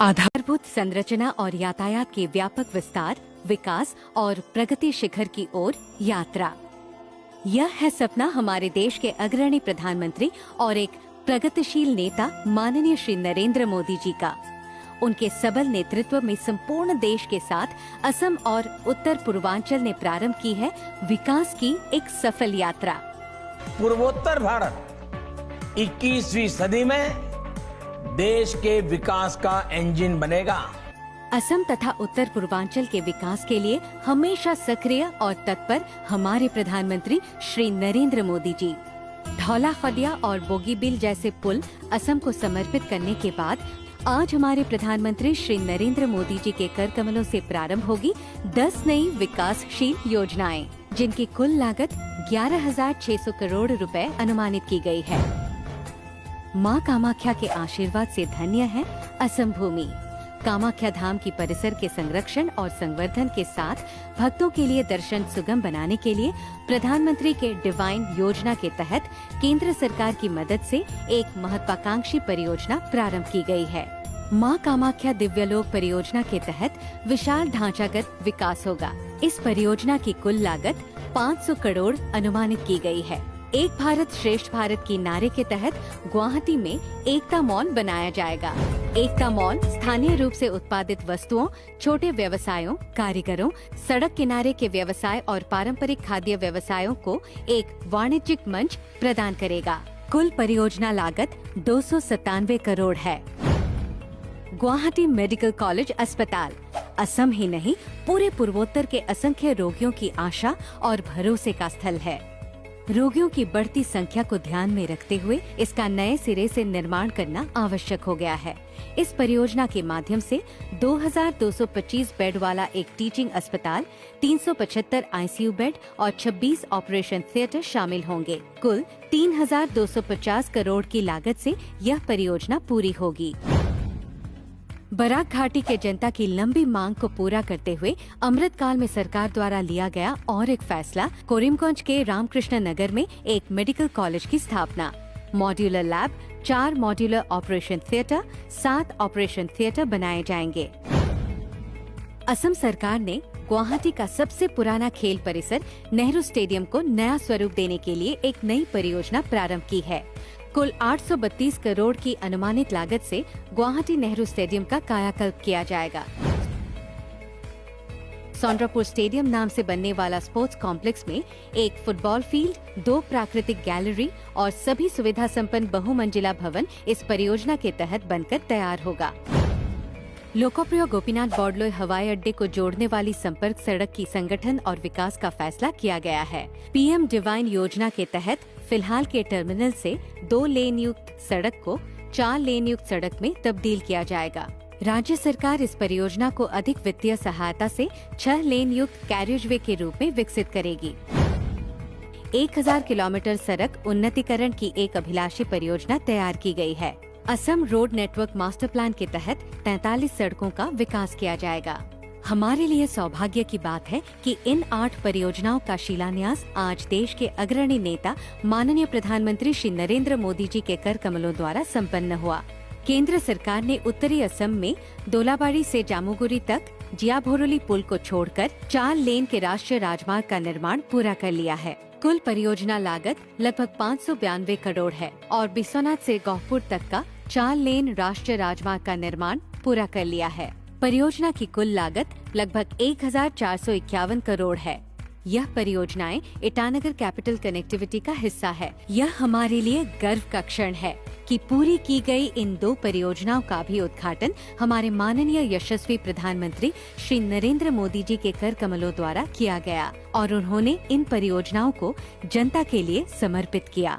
आधारभूत संरचना और यातायात के व्यापक विस्तार, विकास और प्रगति शिखर की ओर यात्रा। यह है सपना हमारे देश के अग्रणी प्रधानमंत्री और एक प्रगतिशील नेता माननीय श्री नरेंद्र मोदी जी का। उनके सबल नेतृत्व में संपूर्ण देश के साथ असम और उत्तर पूर्वांचल ने प्रारंभ की है विकास की एक सफल यात्रा। पूर्वोत्तर भारत 21वीं सदी में देश के विकास का इंजन बनेगा। असम तथा उत्तर पूर्वांचल के विकास के लिए हमेशा सक्रिय और तत्पर हमारे प्रधानमंत्री श्री नरेंद्र मोदी जी। धौला खदिया और बोगीबील जैसे पुल असम को समर्पित करने के बाद आज हमारे प्रधानमंत्री श्री नरेंद्र मोदी जी के कर कमलों से प्रारंभ होगी 10 नई विकासशील योजनाएं, जिनकी कुल लागत 11,600 करोड़ रुपए अनुमानित की गई है। मां कामाख्या के आशीर्वाद से धन्य है असम भूमि। कामाख्या धाम की परिसर के संरक्षण और संवर्धन के साथ भक्तों के लिए दर्शन सुगम बनाने के लिए प्रधानमंत्री के डिवाइन योजना के तहत केंद्र सरकार की मदद से एक महत्वाकांक्षी परियोजना प्रारंभ की गई है। मां कामाख्या दिव्यलोक परियोजना के तहत विशाल ढांचागत विकास होगा। इस परियोजना की कुल लागत 500 करोड़ अनुमानित की गई है। एक भारत श्रेष्ठ भारत की नारे के तहत गुवाहाटी में एकता मॉल बनाया जाएगा। एकता मॉल स्थानीय रूप से उत्पादित वस्तुओं, छोटे व्यवसायों, कारीगरों, सड़क किनारे के व्यवसाय और पारंपरिक खाद्य व्यवसायों को एक वाणिज्यिक मंच प्रदान करेगा। कुल परियोजना लागत 297 करोड़ है। गुवाहाटी मेडिकल कॉलेज अस्पताल असम ही नहीं पूरे पूर्वोत्तर के असंख्य रोगियों की आशा और भरोसे का स्थल है। रोगियों की बढ़ती संख्या को ध्यान में रखते हुए इसका नए सिरे से निर्माण करना आवश्यक हो गया है। इस परियोजना के माध्यम से 2,225 बेड वाला एक टीचिंग अस्पताल, 375 आईसीयू बेड और 26 ऑपरेशन थिएटर शामिल होंगे। कुल 3,250 करोड़ की लागत से यह परियोजना पूरी होगी। बराक घाटी के जनता की लंबी मांग को पूरा करते हुए अमृतकाल में सरकार द्वारा लिया गया और एक फैसला, करीमगंज के रामकृष्ण नगर में एक मेडिकल कॉलेज की स्थापना। Modular lab, 4 modular operation theatre, 7 operation theatre बनाए जाएंगे। असम सरकार ने गुवाहाटी का सबसे पुराना खेल परिसर नेहरू स्टेडियम को नया स्वरूप देने के लिए एक नई परियोजना प्रारंभ की है। कुल 832 करोड़ की अनुमानित लागत से गुवाहाटी नेहरू स्टेडियम का कायाकल्प किया जाएगा। सौंड्रापुर स्टेडियम नाम से बनने वाला स्पोर्ट्स कॉम्प्लेक्स में एक फुटबॉल फील्ड, 2 प्राकृतिक गैलरी और सभी सुविधा संपन्न बहुमंजिला भवन इस परियोजना के तहत बनकर तैयार होगा। लोकप्रिय गोपीनाथ बॉर्डलोई हवाई अड्डे को जोड़ने वाली संपर्क सड़क की संगठन और विकास का फैसला किया गया है। पीएम डिवाइन योजना के तहत फिलहाल के टर्मिनल से 2 लेन युक्त सड़क को 4 लेन युक्त सड़क में तब्दील किया जाएगा। राज्य सरकार इस परियोजना को अधिक वित्तीय सहायता से 6 लेन युक्त कैरियजवे के रूप में विकसित करेगी। 1000 किलोमीटर सड़क उन्नतीकरण की एक अभिलाषी परियोजना तैयार की गई है। Assam road network master plan के तहत 43 सड़कों का विकास किया जाएगा। हमारे लिए सौभाग्य की बात है कि इन 8 परियोजनाओं का शिलान्यास आज देश के अग्रणी नेता माननीय प्रधानमंत्री श्री नरेंद्र मोदी जी के कर कमलों द्वारा संपन्न हुआ। केंद्र सरकार ने उत्तरी असम में दोलाबाड़ी से जामुगुरी तक जियाभोरोली पुल को छोड़कर 4 लेन के राष्ट्रीय राजमार्ग का निर्माण पूरा कर लिया है। कुल परियोजना लागत लगभग 592 करोड़ है और बिस्वनाथ से गौहपुर तक का 4 लेन राष्ट्रीय राजमार्ग का निर्माण पूरा कर लिया है। परियोजना की कुल लागत लगभग 1,451 करोड़ है। यह परियोजनाएं ईटानगर कैपिटल कनेक्टिविटी का हिस्सा है। यह हमारे लिए गर्व का क्षण है कि पूरी की गई इन 2 परियोजनाओं का भी उद्घाटन हमारे माननीय यशस्वी प्रधानमंत्री श्री नरेंद्र मोदी जी के कर कमलों द्वारा किया गया और उन्होंने इन परियोजनाओं को जनता के लिए समर्पित किया।